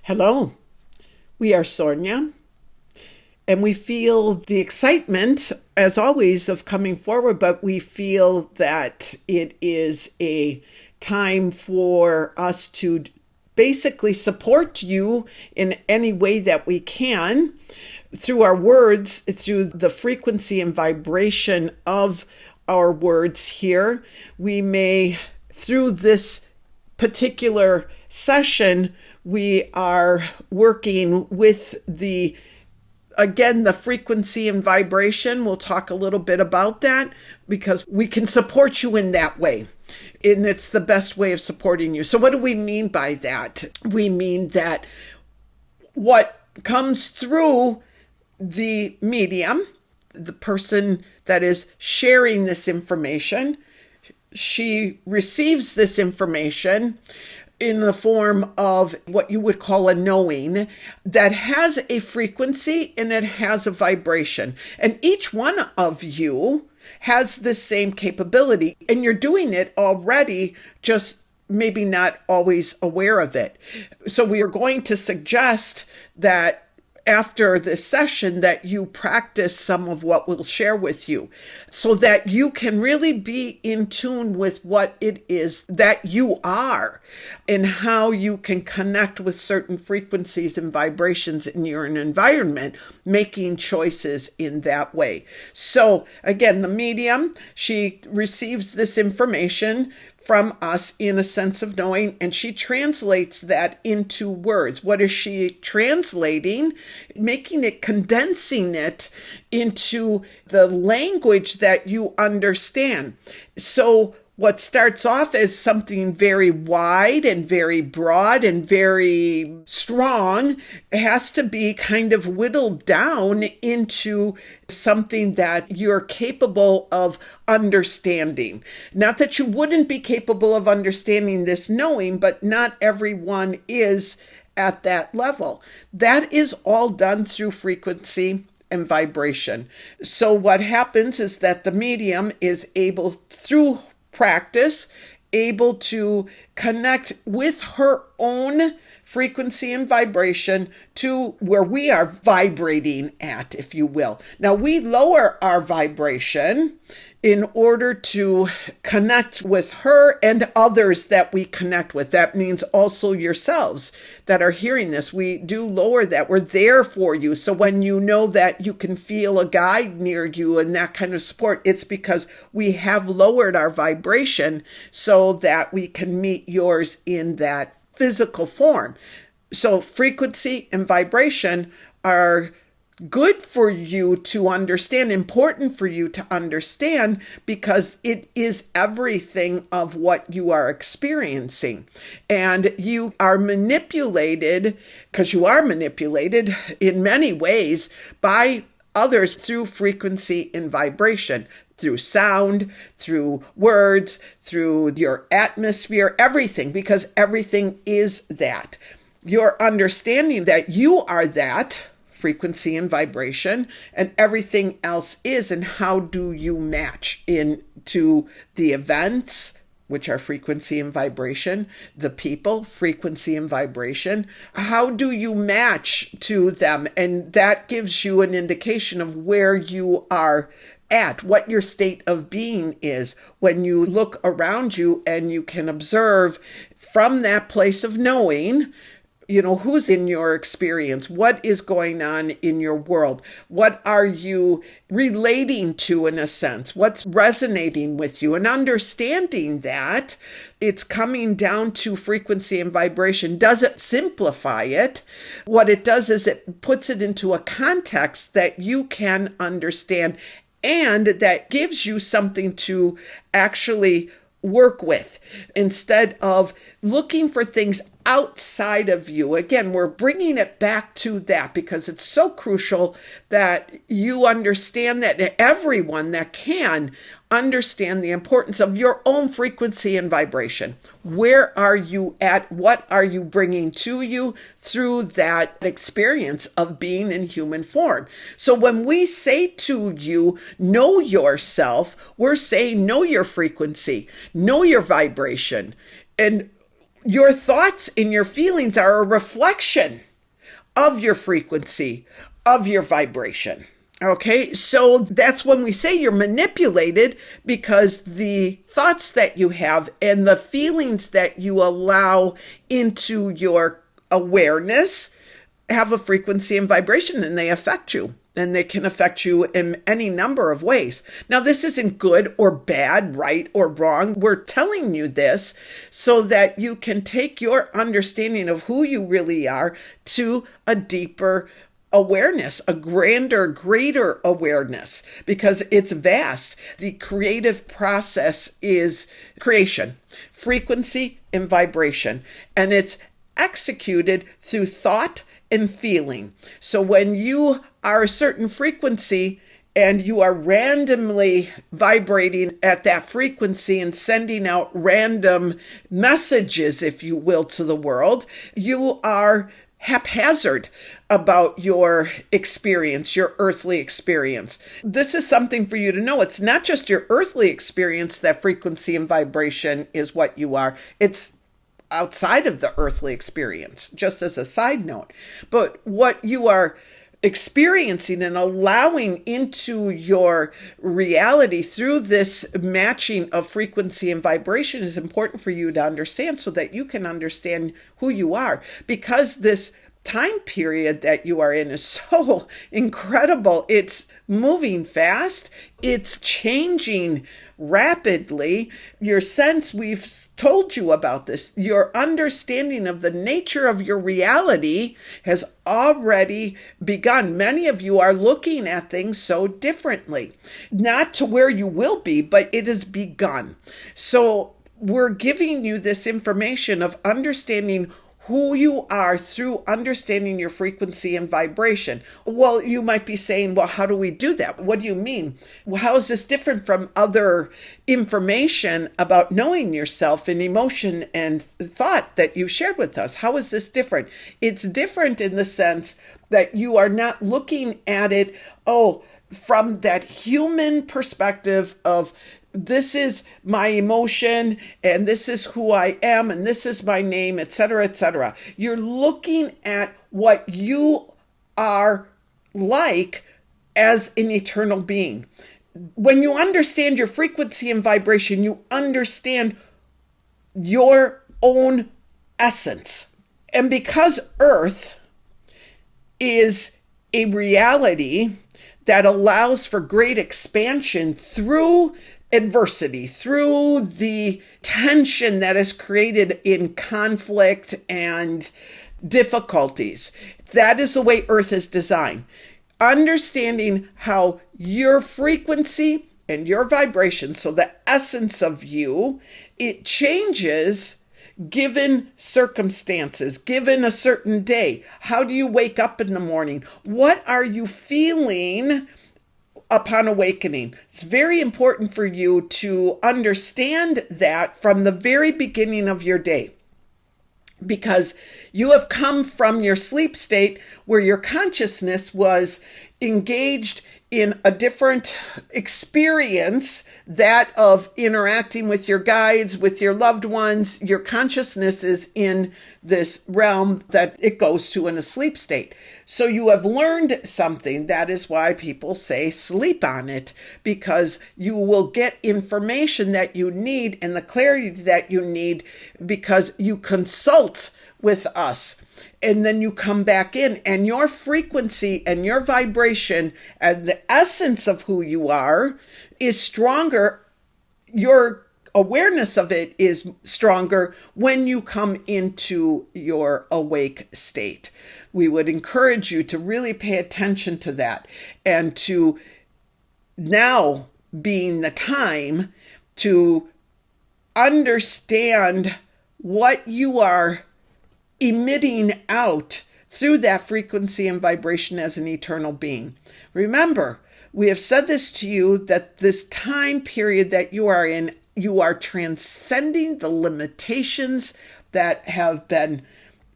Hello, we are Sornia, and we feel the excitement, as always, of coming forward, but we feel that it is a time for us to basically support you in any way that we can through our words, through the frequency and vibration of our words here. We may, through this particular session, we are working with the frequency and vibration. We'll talk a little bit about that because we can support you in that way. And it's the best way of supporting you. So what do we mean by that? We mean that what comes through the medium, the person that is sharing this information, she receives this information in the form of what you would call a knowing that has a frequency and it has a vibration. And each one of you has the same capability, and you're doing it already, just maybe not always aware of it. So we are going to suggest that after this session that you practice some of what we'll share with you so that you can really be in tune with what it is that you are and how you can connect with certain frequencies and vibrations in your environment, making choices in that way. So again, the medium, she receives this information from us in a sense of knowing, and she translates that into words. What is she translating? Making it, condensing it into the language that you understand. So what starts off as something very wide and very broad and very strong has to be kind of whittled down into something that you're capable of understanding. Not that you wouldn't be capable of understanding this knowing, but not everyone is at that level. That is all done through frequency and vibration. So what happens is that the medium is able, through practice, able to connect with her own frequency and vibration to where we are vibrating at, if you will. Now, we lower our vibration in order to connect with her and others that we connect with. That means also yourselves that are hearing this. We do lower that. We're there for you. So when you know that you can feel a guide near you and that kind of support, it's because we have lowered our vibration so that we can meet yours in that physical form. So frequency and vibration are good for you to understand, important for you to understand, because it is everything of what you are experiencing. And you are manipulated, because you are manipulated in many ways by others through frequency and vibration. Through sound, through words, through your atmosphere, everything, because everything is that. Your understanding that you are that frequency and vibration, and everything else is, and how do you match into the events, which are frequency and vibration, the people, frequency and vibration. How do you match to them? And that gives you an indication of where you are at, what your state of being is when you look around you and you can observe from that place of knowing, who's in your experience, what is going on in your world, what are you relating to in a sense, what's resonating with you, and understanding that it's coming down to frequency and vibration doesn't simplify it. What it does is it puts it into a context that you can understand, and that gives you something to actually work with instead of looking for things outside of you. Again, we're bringing it back to that because it's so crucial that you understand that everyone that can understand the importance of your own frequency and vibration. Where are you at? What are you bringing to you through that experience of being in human form? So when we say to you, know yourself, we're saying know your frequency, know your vibration. And Your thoughts and your feelings are a reflection of your frequency, of your vibration. Okay, so that's when we say you're manipulated, because the thoughts that you have and the feelings that you allow into your awareness have a frequency and vibration, and they affect you. And they can affect you in any number of ways. Now, this isn't good or bad, right or wrong. We're telling you this so that you can take your understanding of who you really are to a deeper awareness, a grander, greater awareness, because it's vast. The creative process is creation, frequency, and vibration, and it's executed through thought and feeling. So when you are a certain frequency and you are randomly vibrating at that frequency and sending out random messages, if you will, to the world, you are haphazard about your experience, your earthly experience. This is something for you to know. It's not just your earthly experience that frequency and vibration is what you are. It's outside of the earthly experience, just as a side note. But what you are experiencing and allowing into your reality through this matching of frequency and vibration is important for you to understand, so that you can understand who you are. Because this time period that you are in is so incredible. It's moving fast. It's changing rapidly. Your sense, we've told you about this, your understanding of the nature of your reality has already begun. Many of you are looking at things so differently, not to where you will be, but it has begun. So we're giving you this information of understanding who you are through understanding your frequency and vibration. Well, you might be saying, well, how do we do that? What do you mean? Well, how is this different from other information about knowing yourself and emotion and thought that you shared with us? How is this different? It's different in the sense that you are not looking at it, from that human perspective of, this is my emotion and this is who I am and this is my name, etc., etc. You're looking at what you are like as an eternal being. When you understand your frequency and vibration, you understand your own essence. And because Earth is a reality that allows for great expansion through adversity, through the tension that is created in conflict and difficulties. That is the way Earth is designed. Understanding how your frequency and your vibration, so the essence of you, it changes given circumstances, given a certain day. How do you wake up in the morning? What are you feeling upon awakening? It's very important for you to understand that from the very beginning of your day, because you have come from your sleep state where your consciousness was engaged in a different experience, that of interacting with your guides, with your loved ones. Your consciousness is in this realm that it goes to in a sleep state. So you have learned something. That is why people say sleep on it, because you will get information that you need and the clarity that you need because you consult with us. And then you come back in, and your frequency and your vibration and the essence of who you are is stronger. Your awareness of it is stronger when you come into your awake state. We would encourage you to really pay attention to that, and to now being the time to understand what you are emitting out through that frequency and vibration as an eternal being. Remember, we have said this to you, that this time period that you are in, you are transcending the limitations that have been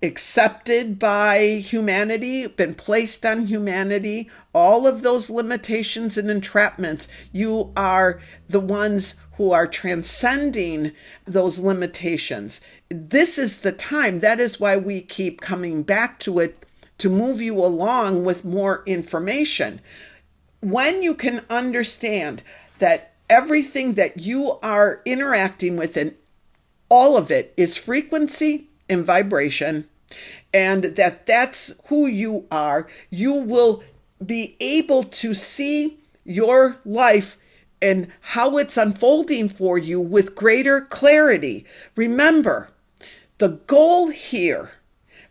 accepted by humanity, been placed on humanity. All of those limitations and entrapments, you are the ones who are transcending those limitations. This is the time. That is why we keep coming back to it, to move you along with more information. When you can understand that everything that you are interacting with, and all of it, is frequency and vibration, and that's who you are, you will be able to see your life and how it's unfolding for you with greater clarity. Remember, the goal here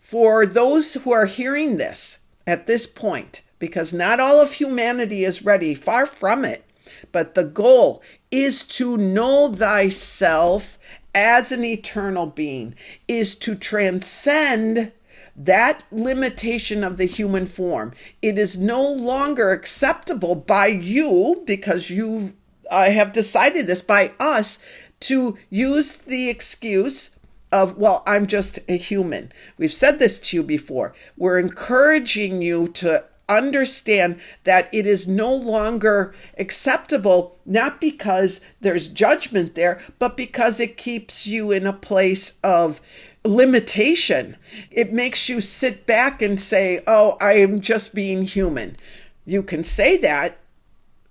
for those who are hearing this at this point, because not all of humanity is ready, far from it, but the goal is to know thyself as an eternal being, is to transcend that limitation of the human form. It is no longer acceptable by you, because you have decided this, by us, to use the excuse of, well, I'm just a human. We've said this to you before. We're encouraging you to understand that it is no longer acceptable, not because there's judgment there, but because it keeps you in a place of limitation. It makes you sit back and say, oh, I am just being human. You can say that.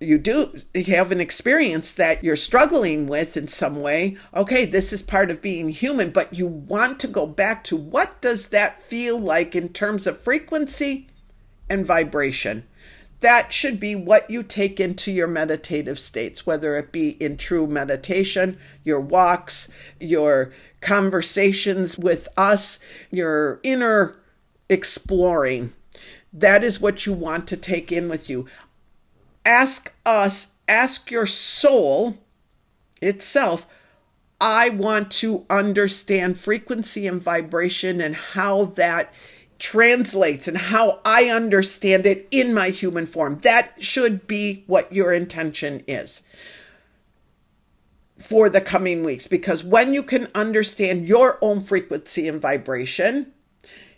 You have an experience that you're struggling with in some way. Okay, this is part of being human, but you want to go back to, what does that feel like in terms of frequency and vibration? That should be what you take into your meditative states, whether it be in true meditation, your walks, your conversations with us, your inner exploring. That is what you want to take in with you. Ask us, ask your soul itself, I want to understand frequency and vibration and how that translates and how I understand it in my human form. That should be what your intention is for the coming weeks, because when you can understand your own frequency and vibration,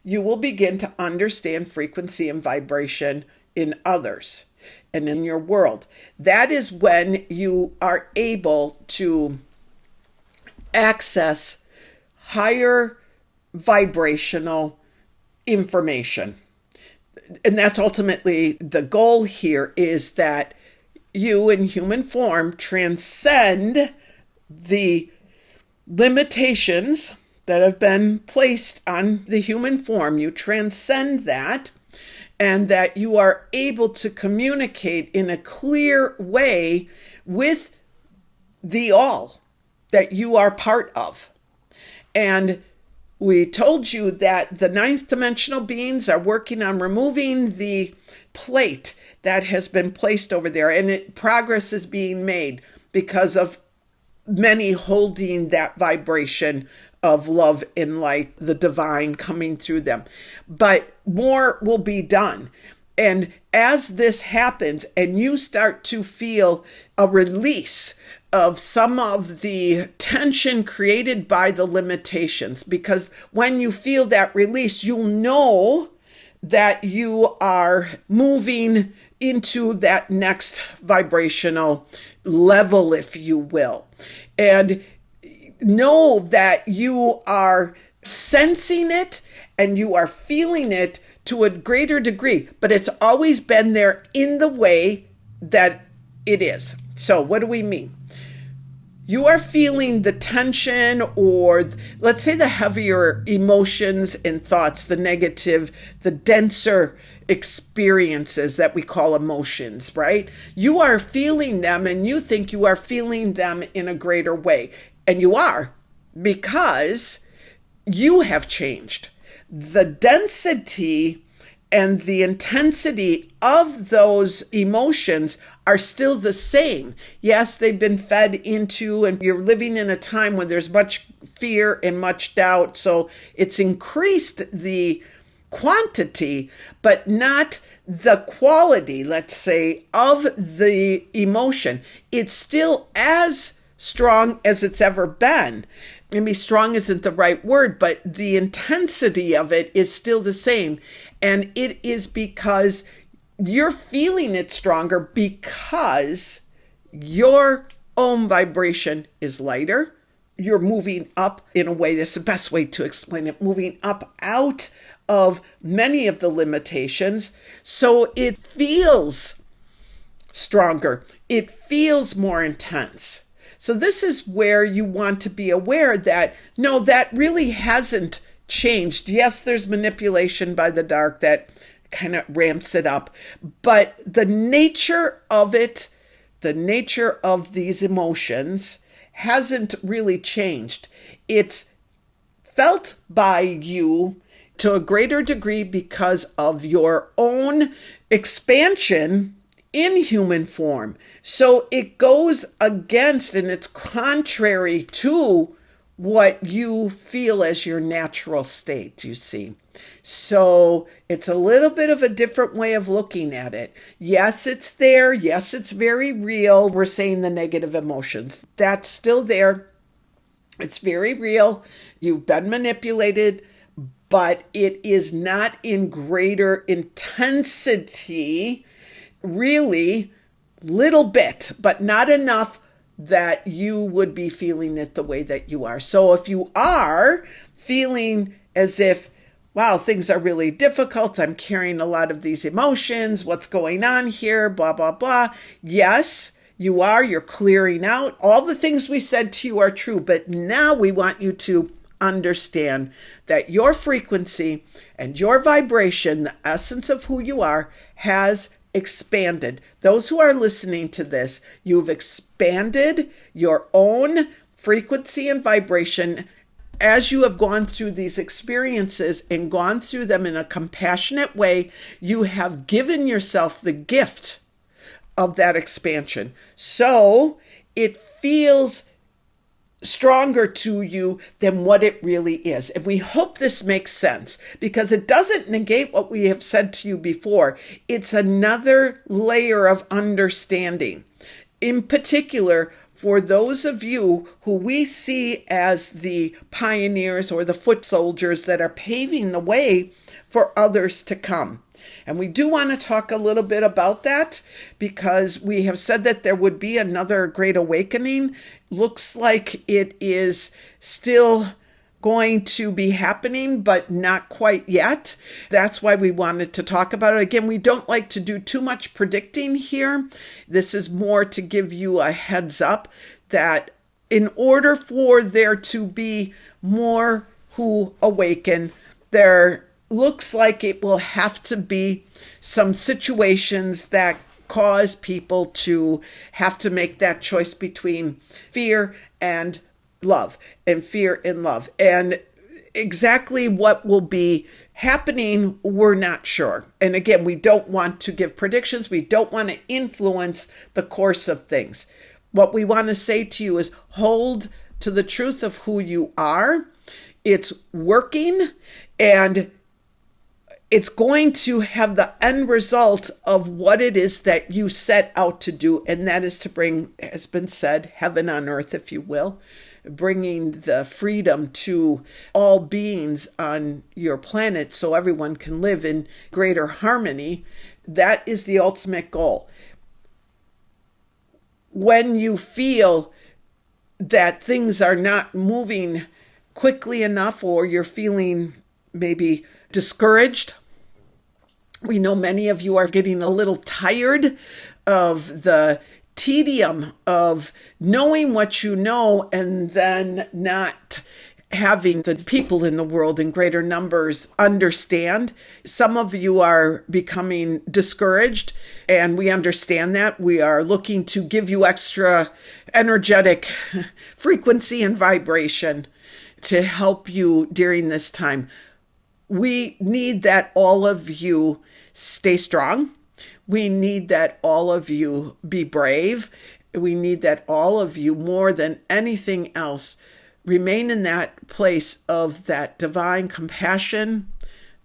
you will begin to understand frequency and vibration in others and in your world. That is when you are able to access higher vibrational information. And that's ultimately the goal here, is that you in human form transcend the limitations that have been placed on the human form. You transcend that, and that you are able to communicate in a clear way with the all that you are part of. And we told you that the ninth dimensional beings are working on removing the plate that has been placed over there, and progress is being made because of many holding that vibration of love and light, the divine coming through them. But more will be done. And as this happens and you start to feel a release of some of the tension created by the limitations, because when you feel that release, you'll know that you are moving into that next vibrational level, if you will. And know that you are sensing it and you are feeling it to a greater degree, but it's always been there in the way that it is. So what do we mean? You are feeling the tension, or let's say the heavier emotions and thoughts, the negative, the denser experiences that we call emotions, right? You are feeling them and you think you are feeling them in a greater way. And you are, because you have changed. The density and the intensity of those emotions are still the same. Yes, they've been fed into, and you're living in a time when there's much fear and much doubt. So it's increased the quantity, but not the quality, let's say, of the emotion. It's still as strong as it's ever been. Maybe strong isn't the right word, but the intensity of it is still the same. And it is because you're feeling it stronger, because your Om vibration is lighter. You're moving up in a way, that's the best way to explain it, moving up out of many of the limitations. So it feels stronger. It feels more intense. So this is where you want to be aware that, no, that really hasn't changed. Yes, there's manipulation by the dark that kind of ramps it up, but the nature of it, the nature of these emotions hasn't really changed. It's felt by you to a greater degree because of your own expansion in human form. So it goes against and it's contrary to what you feel as your natural state, you see. So it's a little bit of a different way of looking at it. Yes, it's there. Yes, it's very real. We're saying the negative emotions. That's still there. It's very real. You've been manipulated, but it is not in greater intensity, really, little bit, but not enough that you would be feeling it the way that you are. So if you are feeling as if, wow, things are really difficult, I'm carrying a lot of these emotions, what's going on here, blah, blah, blah. Yes, you are, you're clearing out. All the things we said to you are true, but now we want you to understand that your frequency and your vibration, the essence of who you are, has expanded. Those who are listening to this, you've expanded your own frequency and vibration as you have gone through these experiences and gone through them in a compassionate way. You have given yourself the gift of that expansion. So it feels stronger to you than what it really is. And we hope this makes sense because it doesn't negate what we have said to you before. It's another layer of understanding. In particular, for those of you who we see as the pioneers or the foot soldiers that are paving the way for others to come. And we do want to talk a little bit about that because we have said that there would be another great awakening. Looks like it is still going to be happening, but not quite yet. That's why we wanted to talk about it. Again, we don't like to do too much predicting here. This is more to give you a heads up that in order for there to be more who awaken, there looks like it will have to be some situations that cause people to have to make that choice between fear and love and fear and love. And exactly what will be happening, we're not sure. And again, we don't want to give predictions. We don't want to influence the course of things. What we want to say to you is hold to the truth of who you are. It's working and it's going to have the end result of what it is that you set out to do. And that is to bring, has been said, heaven on earth, if you will, bringing the freedom to all beings on your planet so everyone can live in greater harmony. That is the ultimate goal. When you feel that things are not moving quickly enough or you're feeling maybe discouraged, we know many of you are getting a little tired of the tedium of knowing what you know and then not having the people in the world in greater numbers understand. Some of you are becoming discouraged, and we understand that. We are looking to give you extra energetic frequency and vibration to help you during this time. We need that all of you stay strong. We need that all of you be brave. We need that all of you, more than anything else, remain in that place of that divine compassion,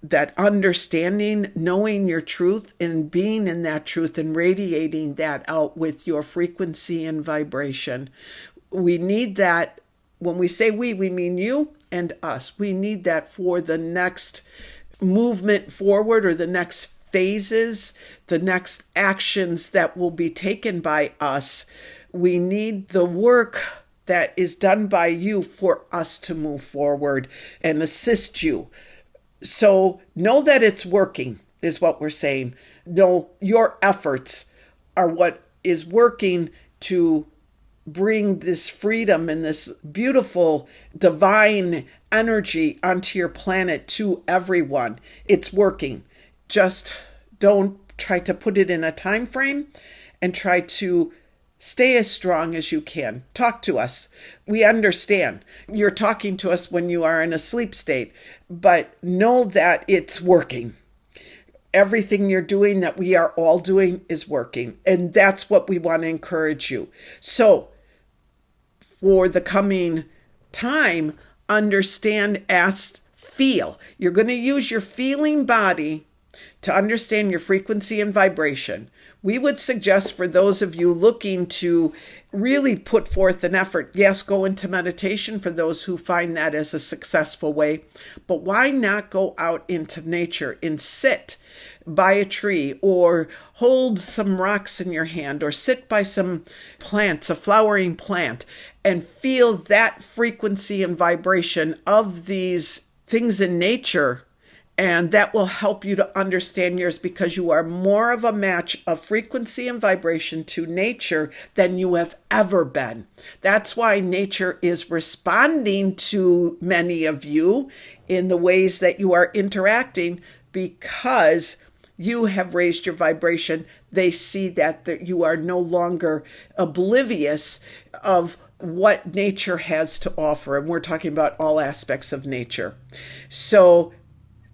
that understanding, knowing your truth and being in that truth and radiating that out with your frequency and vibration. We need that. When we say we mean you and us. We need that for the next movement forward or the next phases, the next actions that will be taken by us. we need the work that is done by you for us to move forward and assist you. So know that it's working, is what we're saying. Know your efforts are what is working to bring this freedom and this beautiful divine energy onto your planet to everyone. It's working. Just don't try to put it in a time frame, and try to stay as strong as you can. Talk to us. We understand. You're talking to us when you are in a sleep state, but know that it's working. Everything you're doing, that we are all doing, is working. And that's what we want to encourage you. So for the coming time, understand, ask, feel. You're going to use your feeling body to understand your frequency and vibration. We would suggest, for those of you looking to really put forth an effort, yes, go into meditation for those who find that as a successful way. But why not go out into nature and sit by a tree, or hold some rocks in your hand, or sit by some plants, a flowering plant, and feel that frequency and vibration of these things in nature. And that will help you to understand yours, because you are more of a match of frequency and vibration to nature than you have ever been. That's why nature is responding to many of you in the ways that you are interacting, because you have raised your vibration. They see that you are no longer oblivious of what nature has to offer. And we're talking about all aspects of nature. So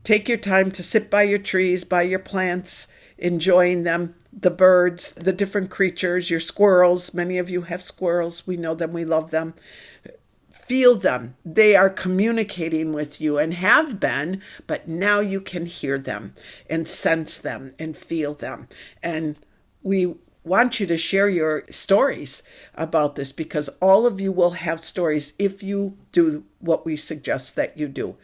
take your time to sit by your trees, by your plants, enjoying them, the birds, the different creatures, your squirrels. Many of you have squirrels. We know them. We love them. Feel them. They are communicating with you, and have been, but now you can hear them and sense them and feel them. And we want you to share your stories about this, because all of you will have stories if you do what we suggest that you do.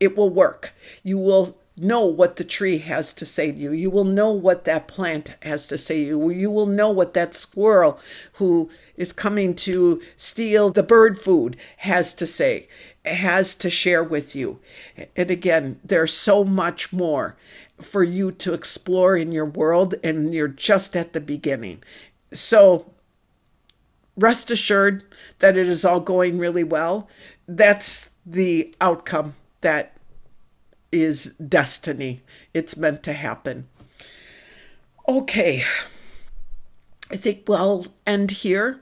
It will work. You will know what the tree has to say to you. You will know what that plant has to say to you. You will know what that squirrel who is coming to steal the bird food has to say, has to share with you. And again, there's so much more for you to explore in your world, and you're just at the beginning. So rest assured that it is all going really well. That's the outcome. That is destiny. It's meant to happen. Okay. I think we'll end here.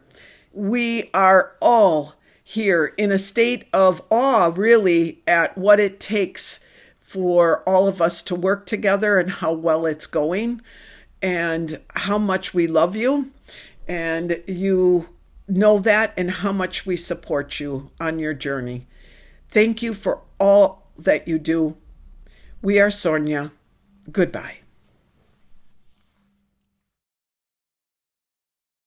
We are all here in a state of awe, really, at what it takes for all of us to work together, and how well it's going, and how much we love you. And you know that, and how much we support you on your journey. Thank you for all that you do. We are Sornia. Goodbye.